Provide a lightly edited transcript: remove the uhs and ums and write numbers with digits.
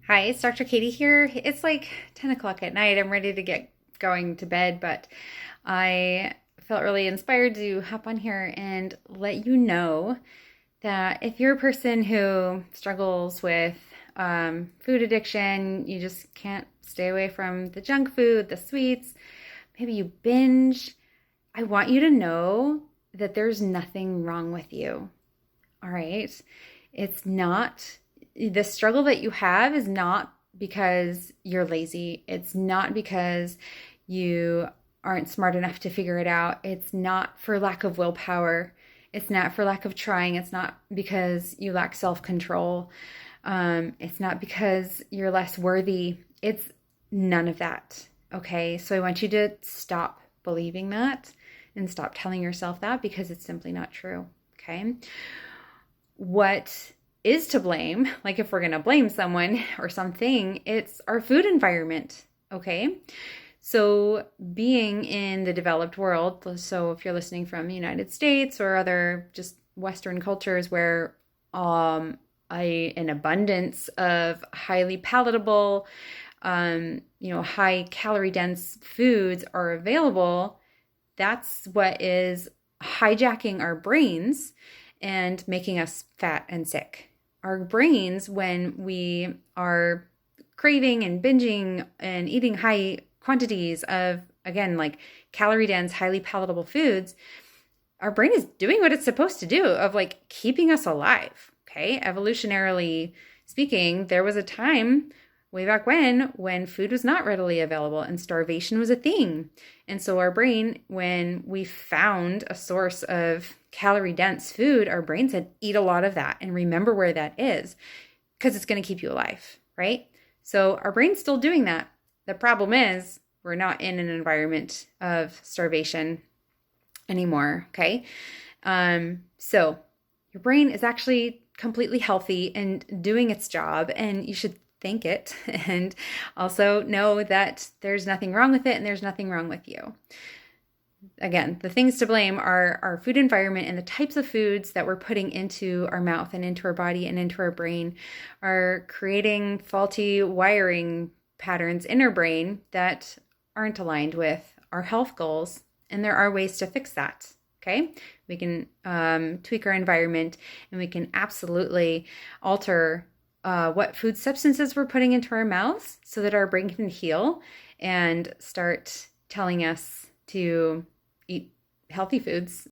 Hi, it's Dr. Katie here. It's like 10 o'clock at night. I'm ready to get going to bed, but I felt really inspired to hop on here and let you know that if you're a person who struggles with food addiction, you just can't stay away from the junk food, the sweets, maybe you binge, I want you to know that there's nothing wrong with you. All right. It's not, the struggle that you have is not because you're lazy. It's not because you aren't smart enough to figure it out. It's not for lack of willpower. It's not for lack of trying. It's not because you lack self control. It's not because you're less worthy. It's none of that. Okay. So I want you to stop believing that and stop telling yourself that because it's simply not true. Okay. What is to blame, like if we're going to blame someone or something, it's our food environment. Okay. So, being in the developed world, so if you're listening from the United States or other just Western cultures where an abundance of highly palatable, high calorie dense foods are available, that's what is hijacking our brains and making us fat and sick. Our brains, when we are craving and binging and eating high quantities of, again, like calorie dense, highly palatable foods, our brain is doing what it's supposed to do of like keeping us alive. Okay. Evolutionarily speaking, there was a time way back when food was not readily available and starvation was a thing. And so our brain, when we found a source of calorie dense food, our brain said, eat a lot of that and remember where that is because it's going to keep you alive, right? So our brain's still doing that. The problem is we're not in an environment of starvation anymore, okay? So your brain is actually completely healthy and doing its job, and you should thank it and also know that there's nothing wrong with it and there's nothing wrong with you. Again, the things to blame are our food environment, and the types of foods that we're putting into our mouth and into our body and into our brain are creating faulty wiring patterns in our brain that aren't aligned with our health goals. And there are ways to fix that. Okay. We can tweak our environment, and we can absolutely alter what food substances we're putting into our mouths so that our brain can heal and start telling us to eat healthy foods